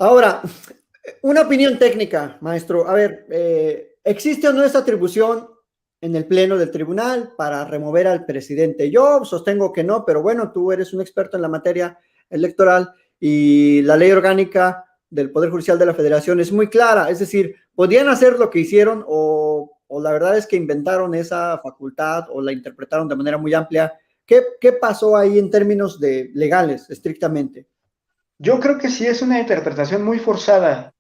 Ahora, una opinión técnica, maestro. A ver, ¿existe o no esa atribución en el pleno del tribunal para remover al presidente? Yo sostengo que no, pero bueno, tú eres un experto en la materia electoral y la ley orgánica del Poder Judicial de la Federación es muy clara. Es decir, podían hacer lo que hicieron o la verdad es que inventaron esa facultad o la interpretaron de manera muy amplia. ¿Qué pasó ahí en términos de legales, estrictamente? Yo creo que sí es una interpretación muy forzada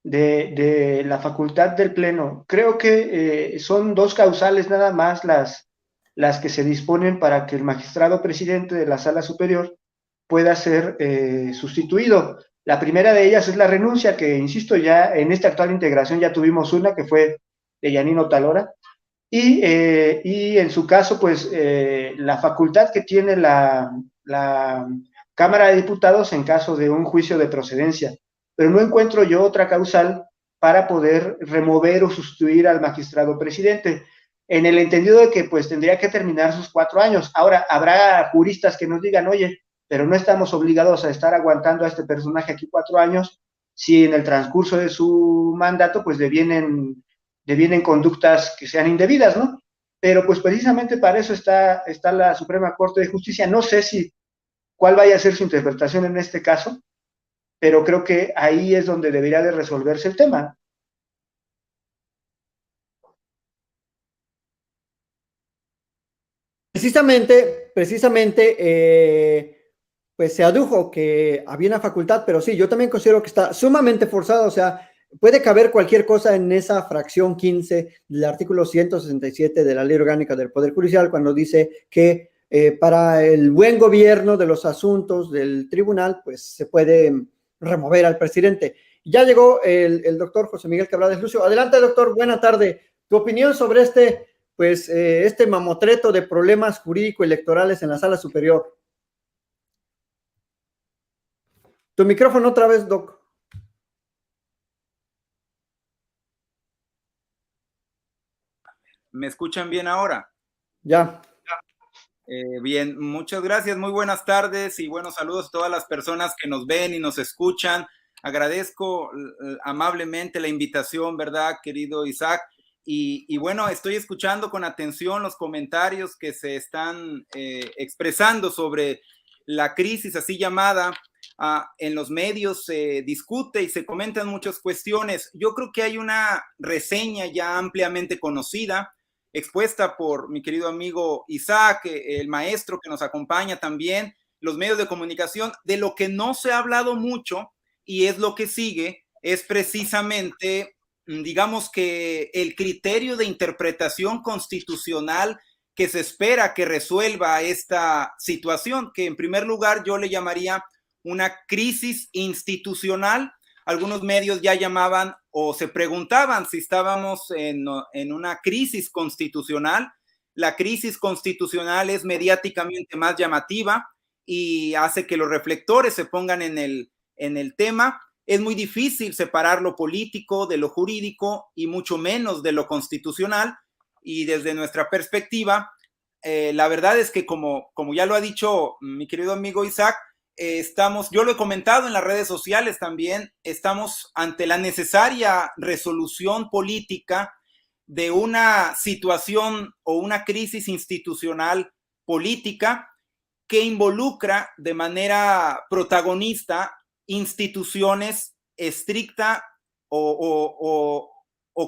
de la facultad del Pleno. Creo que son dos causales nada más las que se disponen para que el magistrado presidente de la Sala Superior pueda ser sustituido. La primera de ellas es la renuncia, que insisto, ya en esta actual integración ya tuvimos una, que fue de Yanino Talora, y en su caso, pues la facultad que tiene la Cámara de Diputados en caso de un juicio de procedencia. Pero no encuentro yo otra causal para poder remover o sustituir al magistrado presidente, en el entendido de que pues tendría que terminar sus 4 años. Ahora, habrá juristas que nos digan, oye, pero no estamos obligados a estar aguantando a este personaje aquí 4 años si en el transcurso de su mandato pues devienen conductas que sean indebidas, ¿no? Pero pues precisamente para eso está la Suprema Corte de Justicia. No sé si cuál vaya a ser su interpretación en este caso, pero creo que ahí es donde debería de resolverse el tema. Precisamente, pues se adujo que había una facultad, pero sí, yo también considero que está sumamente forzado, o sea, puede caber cualquier cosa en esa fracción 15 del artículo 167 de la Ley Orgánica del Poder Judicial, cuando dice que para el buen gobierno de los asuntos del tribunal, pues se puede remover al presidente. Ya llegó el doctor José Miguel Cabrales Lucio. Adelante, doctor, buena tarde. Tu opinión sobre pues este mamotreto de problemas jurídico-electorales en la sala superior. Tu micrófono otra vez, Doc. ¿Me escuchan bien ahora? Ya. Bien, muchas gracias, muy buenas tardes y buenos saludos a todas las personas que nos ven y nos escuchan. Agradezco amablemente la invitación, ¿verdad, querido Isaac? Y bueno, estoy escuchando con atención los comentarios que se están expresando sobre la crisis así llamada. En los medios se discute y se comentan muchas cuestiones. Yo creo que hay una reseña ya ampliamente conocida, expuesta por mi querido amigo Isaac, el maestro que nos acompaña también, los medios de comunicación. De lo que no se ha hablado mucho y es lo que sigue, es precisamente, digamos que el criterio de interpretación constitucional que se espera que resuelva esta situación, que en primer lugar yo le llamaría una crisis institucional. Algunos medios ya llamaban o se preguntaban si estábamos en una crisis constitucional. La crisis constitucional es mediáticamente más llamativa y hace que los reflectores se pongan en el tema. Es muy difícil separar lo político de lo jurídico y mucho menos de lo constitucional. Y desde nuestra perspectiva, la verdad es que como ya lo ha dicho mi querido amigo Isaac, yo lo he comentado en las redes sociales también, estamos ante la necesaria resolución política de una situación o una crisis institucional política que involucra de manera protagonista instituciones estricta o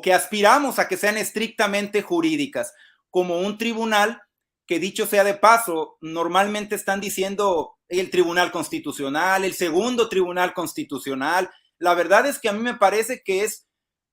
que aspiramos a que sean estrictamente jurídicas, como un tribunal que, dicho sea de paso, normalmente están diciendo el Tribunal Constitucional, el segundo Tribunal Constitucional. La verdad es que a mí me parece que es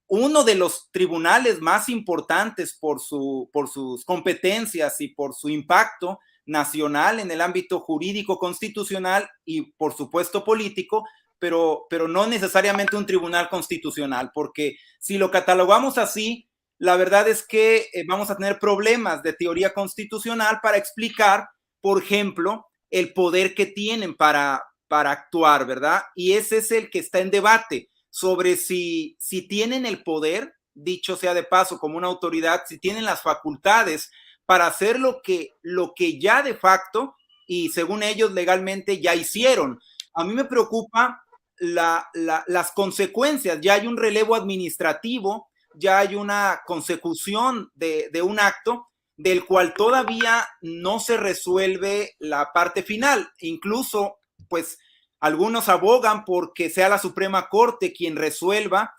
uno de los tribunales más importantes por sus competencias y por su impacto nacional en el ámbito jurídico constitucional y por supuesto político, pero no necesariamente un tribunal constitucional, porque si lo catalogamos así, la verdad es que vamos a tener problemas de teoría constitucional para explicar, por ejemplo, el poder que tienen para actuar, ¿verdad? Y ese es el que está en debate, sobre si tienen el poder, dicho sea de paso, como una autoridad, si tienen las facultades para hacer lo que ya de facto y según ellos legalmente ya hicieron. A mí me preocupa las consecuencias, ya hay un relevo administrativo, ya hay una consecución de un acto del cual todavía no se resuelve la parte final. Incluso, pues, algunos abogan porque sea la Suprema Corte quien resuelva.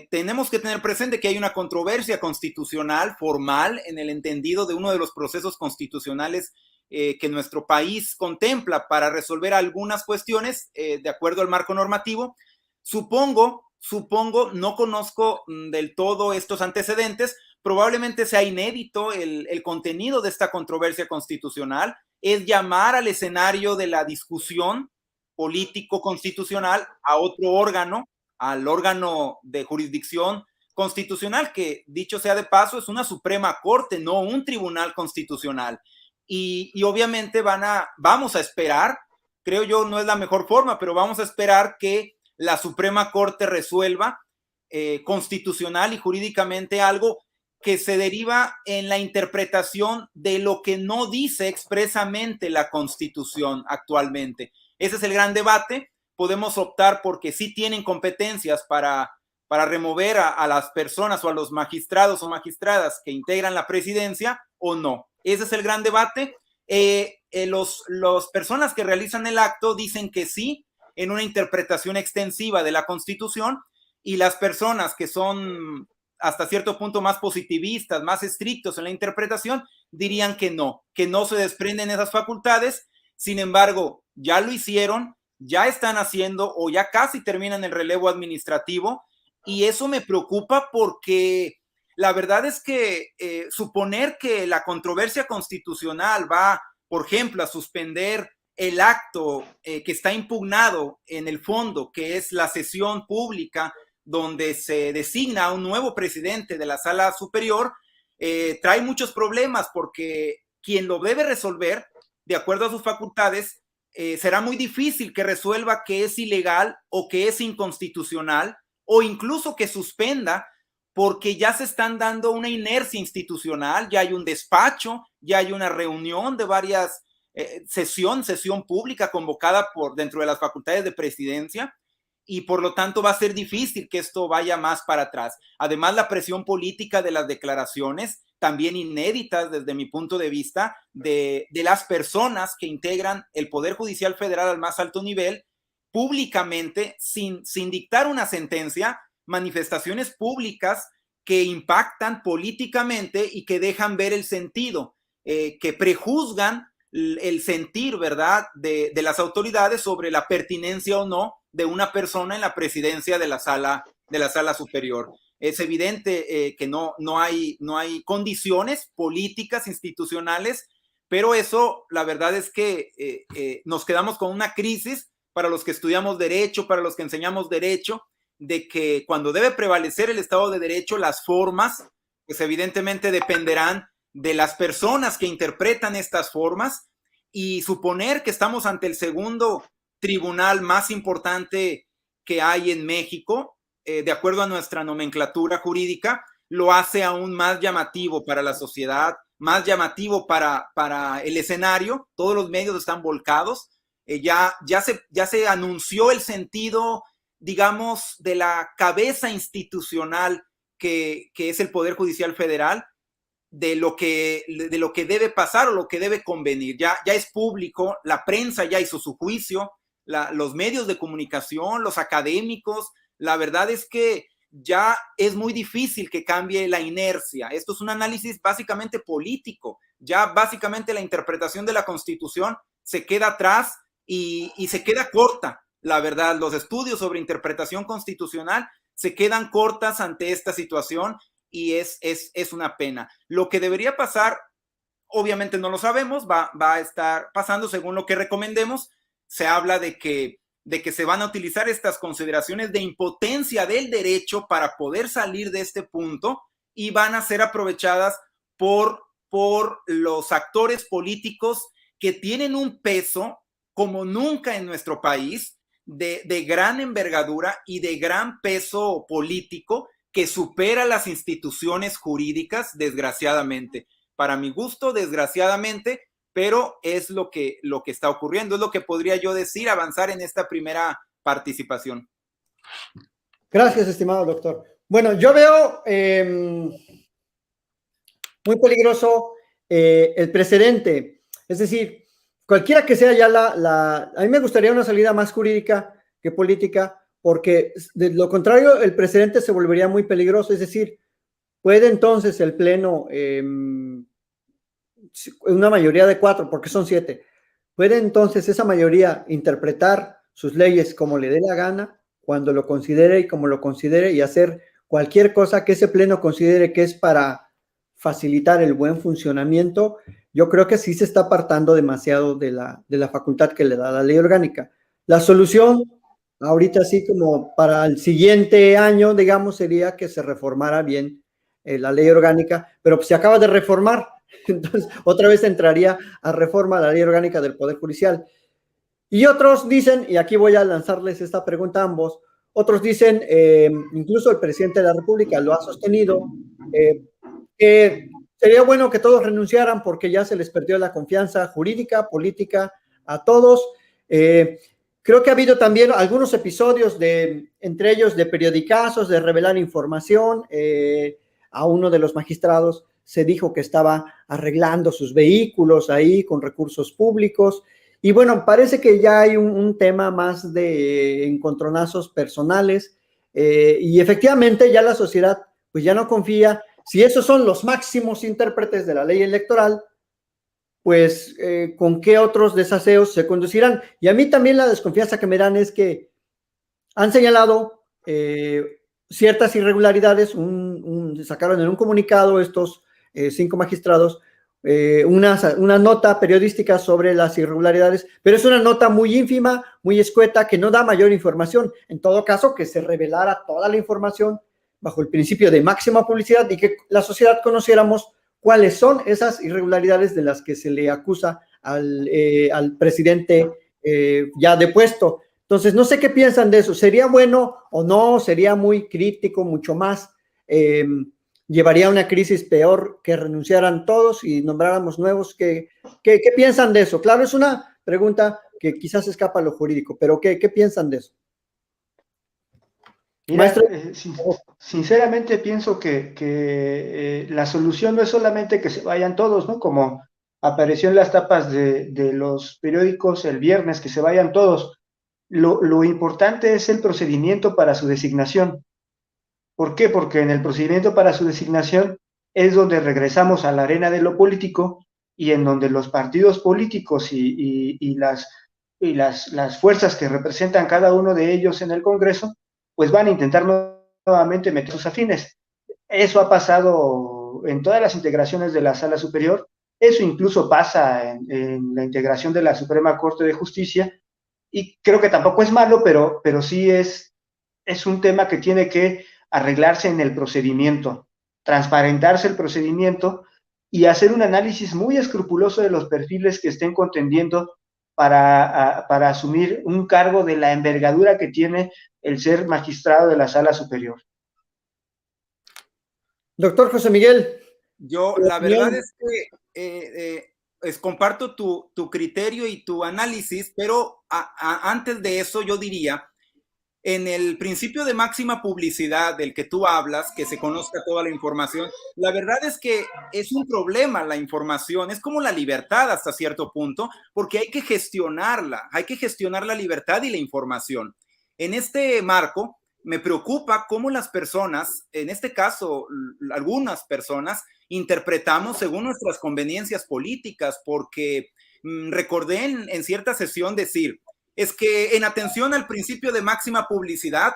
Tenemos que tener presente que hay una controversia constitucional formal en el entendido de uno de los procesos constitucionales que nuestro país contempla para resolver algunas cuestiones de acuerdo al marco normativo. Supongo, no conozco del todo estos antecedentes, probablemente sea inédito el contenido de esta controversia constitucional, es llamar al escenario de la discusión político-constitucional a otro órgano, al órgano de jurisdicción constitucional, que dicho sea de paso, es una Suprema Corte, no un tribunal constitucional. Y obviamente vamos a esperar, creo yo no es la mejor forma, pero vamos a esperar que la Suprema Corte resuelva constitucional y jurídicamente algo que se deriva en la interpretación de lo que no dice expresamente la Constitución actualmente. Ese es el gran debate. Podemos optar porque sí tienen competencias para remover a las personas o a los magistrados o magistradas que integran la presidencia o no. Ese es el gran debate. Los personas que realizan el acto dicen que sí, en una interpretación extensiva de la Constitución, y las personas que son hasta cierto punto más positivistas, más estrictos en la interpretación, dirían que no se desprenden esas facultades. Sin embargo, ya lo hicieron, ya están haciendo o ya casi terminan el relevo administrativo, y eso me preocupa porque la verdad es que suponer que la controversia constitucional va, por ejemplo, a suspender el acto que está impugnado en el fondo, que es la sesión pública donde se designa a un nuevo presidente de la Sala Superior, trae muchos problemas porque quien lo debe resolver, de acuerdo a sus facultades, será muy difícil que resuelva que es ilegal o que es inconstitucional o incluso que suspenda, porque ya se están dando una inercia institucional, ya hay un despacho, ya hay una reunión de varias sesión pública convocada por dentro de las facultades de presidencia, y por lo tanto va a ser difícil que esto vaya más para atrás. Además, la presión política de las declaraciones, también inéditas desde mi punto de vista, de las personas que integran el Poder Judicial Federal al más alto nivel, públicamente, sin dictar una sentencia, manifestaciones públicas que impactan políticamente y que dejan ver el sentido, que prejuzgan el sentir, ¿verdad?, de las autoridades sobre la pertinencia o no de una persona en la presidencia de la sala superior. Es evidente que no hay condiciones políticas, institucionales, pero eso, la verdad es que nos quedamos con una crisis para los que estudiamos derecho, para los que enseñamos derecho, de que cuando debe prevalecer el Estado de Derecho, las formas, pues evidentemente dependerán de las personas que interpretan estas formas, y suponer que estamos ante el segundo tribunal más importante que hay en México, de acuerdo a nuestra nomenclatura jurídica, lo hace aún más llamativo para la sociedad, más llamativo para el escenario. Todos los medios están volcados. Ya se anunció el sentido, digamos, de la cabeza institucional que es el Poder Judicial Federal, de lo que debe pasar o lo que debe convenir. Ya es público, la prensa ya hizo su juicio, los medios de comunicación, los académicos. La verdad es que ya es muy difícil que cambie la inercia. Esto es un análisis básicamente político. Ya básicamente la interpretación de la Constitución se queda atrás y se queda corta. La verdad, los estudios sobre interpretación constitucional se quedan cortas ante esta situación, y es una pena. Lo que debería pasar, obviamente no lo sabemos, va a estar pasando según lo que recomendemos. Se habla de que se van a utilizar estas consideraciones de impotencia del derecho para poder salir de este punto, y van a ser aprovechadas por los actores políticos que tienen un peso como nunca en nuestro país, de gran envergadura y de gran peso político, que supera las instituciones jurídicas, desgraciadamente. Para mi gusto, desgraciadamente, pero es lo que está ocurriendo, es lo que podría yo decir, avanzar en esta primera participación. Gracias, estimado doctor. Bueno, yo veo muy peligroso el precedente. Es decir, cualquiera que sea ya a mí me gustaría una salida más jurídica que política, porque de lo contrario el precedente se volvería muy peligroso. Es decir, puede entonces el Pleno, una mayoría de 4, porque son 7, puede entonces esa mayoría interpretar sus leyes como le dé la gana, cuando lo considere y como lo considere, y hacer cualquier cosa que ese Pleno considere que es para facilitar el buen funcionamiento. Yo creo que sí se está apartando demasiado de la facultad que le da la ley orgánica. La solución, ahorita sí como para el siguiente año, digamos, sería que se reformara bien la ley orgánica, pero pues se acaba de reformar, entonces otra vez entraría a reforma la ley orgánica del Poder Judicial. Y otros dicen, y aquí voy a lanzarles esta pregunta a ambos, otros dicen, incluso el presidente de la República lo ha sostenido, que sería bueno que todos renunciaran porque ya se les perdió la confianza jurídica, política, a todos. Creo que ha habido también algunos episodios entre ellos de periodicazos, de revelar información. A uno de los magistrados se dijo que estaba arreglando sus vehículos ahí con recursos públicos. Y bueno, parece que ya hay un tema más de encontronazos personales y efectivamente ya la sociedad pues ya no confía. Si esos son los máximos intérpretes de la ley electoral, pues con qué otros desaseos se conducirán. Y a mí también la desconfianza que me dan es que han señalado ciertas irregularidades, sacaron en un comunicado estos 5 magistrados una nota periodística sobre las irregularidades, pero es una nota muy ínfima, muy escueta, que no da mayor información. En todo caso, que se revelara toda la información bajo el principio de máxima publicidad y que la sociedad conociéramos cuáles son esas irregularidades de las que se le acusa al presidente ya depuesto. Entonces, no sé qué piensan de eso. ¿Sería bueno o no? ¿Sería muy crítico, mucho más? ¿Llevaría a una crisis peor que renunciaran todos y nombráramos nuevos? ¿Qué piensan de eso? Claro, es una pregunta que quizás escapa a lo jurídico, pero ¿qué piensan de eso? Mira, sinceramente pienso que la solución no es solamente que se vayan todos, ¿no? Como apareció en las tapas de los periódicos el viernes, que se vayan todos. Lo importante es el procedimiento para su designación. ¿Por qué? Porque en el procedimiento para su designación es donde regresamos a la arena de lo político y en donde los partidos políticos y las fuerzas que representan cada uno de ellos en el Congreso pues van a intentar nuevamente meter sus afines. Eso ha pasado en todas las integraciones de la Sala Superior, eso incluso pasa en la integración de la Suprema Corte de Justicia, y creo que tampoco es malo, pero sí es un tema que tiene que arreglarse en el procedimiento, transparentarse el procedimiento y hacer un análisis muy escrupuloso de los perfiles que estén contendiendo para asumir un cargo de la envergadura que tiene el ser magistrado de la Sala Superior. Doctor José Miguel. Yo, la verdad es que comparto tu criterio y tu análisis, pero antes de eso yo diría, en el principio de máxima publicidad del que tú hablas, que se conozca toda la información, la verdad es que es un problema la información, es como la libertad hasta cierto punto, porque hay que gestionar la libertad y la información. En este marco, me preocupa cómo las personas, en este caso, algunas personas, interpretamos según nuestras conveniencias políticas, porque recordé en cierta sesión decir, es que en atención al principio de máxima publicidad,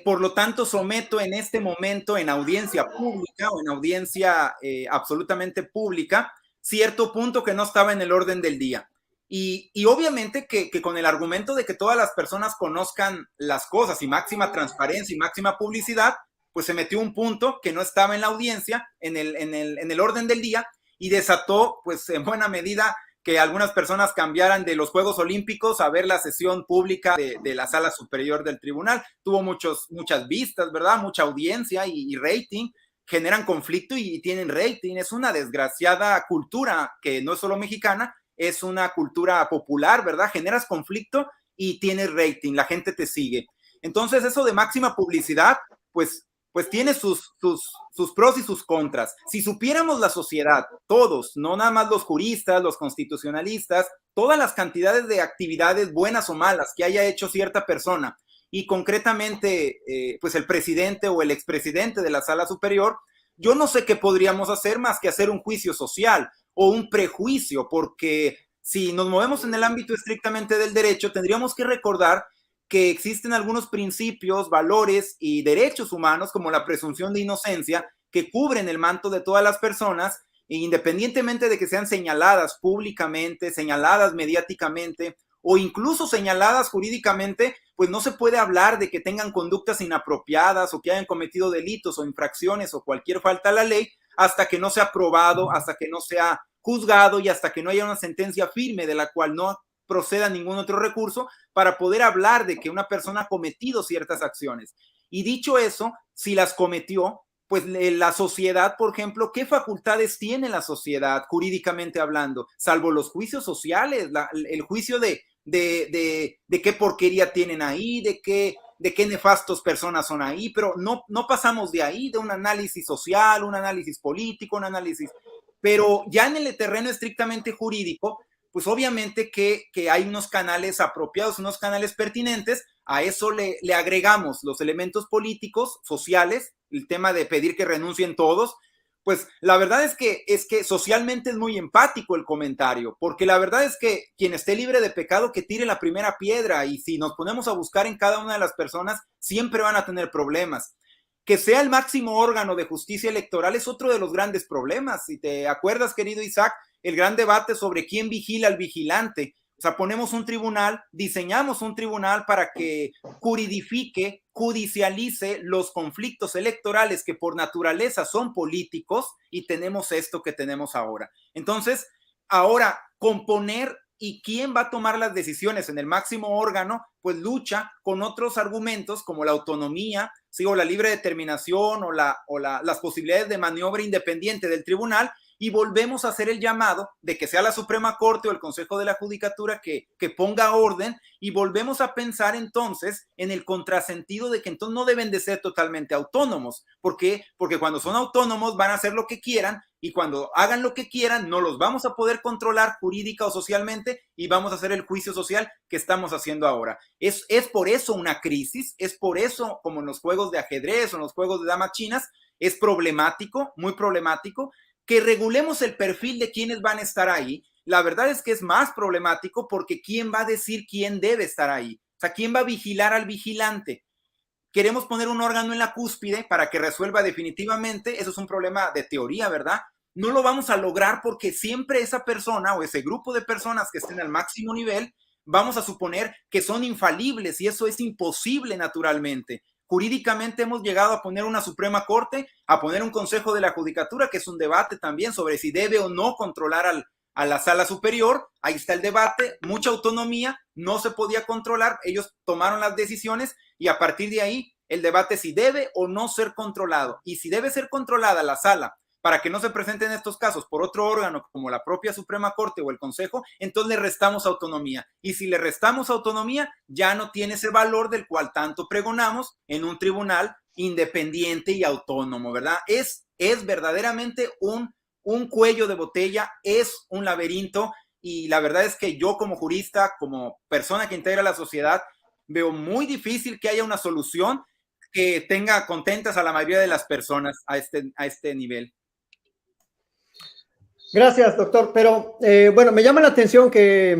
por lo tanto someto en este momento en audiencia pública o en audiencia absolutamente pública cierto punto que no estaba en el orden del día. Y obviamente que con el argumento de que todas las personas conozcan las cosas y máxima transparencia y máxima publicidad, pues se metió un punto que no estaba en la audiencia, en el orden del día, y desató pues en buena medida que algunas personas cambiaran de los Juegos Olímpicos a ver la sesión pública de la Sala Superior del Tribunal. Tuvo muchas vistas, ¿verdad? Mucha audiencia y rating, generan conflicto y tienen rating. Es una desgraciada cultura que no es solo mexicana, es una cultura popular, ¿verdad? Generas conflicto y tienes rating, la gente te sigue. Entonces eso de máxima publicidad, pues tiene sus pros y sus contras. Si supiéramos la sociedad, todos, no nada más los juristas, los constitucionalistas, todas las cantidades de actividades buenas o malas que haya hecho cierta persona, y concretamente pues el presidente o el expresidente de la Sala Superior, yo no sé qué podríamos hacer más que hacer un juicio social o un prejuicio, porque si nos movemos en el ámbito estrictamente del derecho, tendríamos que recordar que existen algunos principios, valores y derechos humanos, como la presunción de inocencia, que cubren el manto de todas las personas, independientemente de que sean señaladas públicamente, señaladas mediáticamente o incluso señaladas jurídicamente, pues no se puede hablar de que tengan conductas inapropiadas o que hayan cometido delitos o infracciones o cualquier falta a la ley hasta que no sea probado, hasta que no sea juzgado y hasta que no haya una sentencia firme de la cual no proceda ningún otro recurso para poder hablar de que una persona ha cometido ciertas acciones. Y dicho eso, si las cometió, pues la sociedad, por ejemplo, ¿qué facultades tiene la sociedad jurídicamente hablando? Salvo los juicios sociales, el juicio de qué porquería tienen ahí, de qué nefastos personas son ahí, pero no pasamos de ahí, de un análisis social, un análisis político, un análisis... Pero ya en el terreno estrictamente jurídico, pues obviamente que hay unos canales apropiados, unos canales pertinentes, a eso le agregamos los elementos políticos, sociales, el tema de pedir que renuncien todos, pues la verdad es que socialmente es muy empático el comentario, porque la verdad es que quien esté libre de pecado que tire la primera piedra, y si nos ponemos a buscar en cada una de las personas, siempre van a tener problemas. Que sea el máximo órgano de justicia electoral es otro de los grandes problemas. Si te acuerdas, querido Isaac, el gran debate sobre quién vigila al vigilante. O sea, ponemos un tribunal, diseñamos un tribunal para que juridifique, judicialice los conflictos electorales que por naturaleza son políticos, y tenemos esto que tenemos ahora. Entonces, ahora, componer y quién va a tomar las decisiones en el máximo órgano, pues lucha con otros argumentos como la autonomía, ¿sí? O la libre determinación o las posibilidades de maniobra independiente del tribunal, y volvemos a hacer el llamado de que sea la Suprema Corte o el Consejo de la Judicatura que ponga orden, y volvemos a pensar entonces en el contrasentido de que entonces no deben de ser totalmente autónomos. ¿Por qué? Porque cuando son autónomos van a hacer lo que quieran, y cuando hagan lo que quieran no los vamos a poder controlar jurídica o socialmente, y vamos a hacer el juicio social que estamos haciendo ahora. Es por eso una crisis, es por eso, como en los juegos de ajedrez o en los juegos de damas chinas, es problemático, muy problemático, que regulemos el perfil de quienes van a estar ahí. La verdad es que es más problemático porque ¿quién va a decir quién debe estar ahí? O sea, ¿quién va a vigilar al vigilante? Queremos poner un órgano en la cúspide para que resuelva definitivamente, eso es un problema de teoría, ¿verdad? No lo vamos a lograr porque siempre esa persona o ese grupo de personas que estén al máximo nivel, vamos a suponer que son infalibles, y eso es imposible naturalmente. Jurídicamente hemos llegado a poner una Suprema Corte, a poner un Consejo de la Judicatura, que es un debate también sobre si debe o no controlar a la Sala Superior. Ahí está el debate, mucha autonomía, no se podía controlar, ellos tomaron las decisiones, y a partir de ahí el debate si debe o no ser controlado, y si debe ser controlada la Sala para que no se presenten estos casos por otro órgano como la propia Suprema Corte o el Consejo, entonces le restamos autonomía. Y si le restamos autonomía, ya no tiene ese valor del cual tanto pregonamos en un tribunal independiente y autónomo, ¿verdad? Es verdaderamente un cuello de botella, es un laberinto, y la verdad es que yo como jurista, como persona que integra la sociedad, veo muy difícil que haya una solución que tenga contentas a la mayoría de las personas a este nivel. Gracias, doctor. Pero bueno, me llama la atención que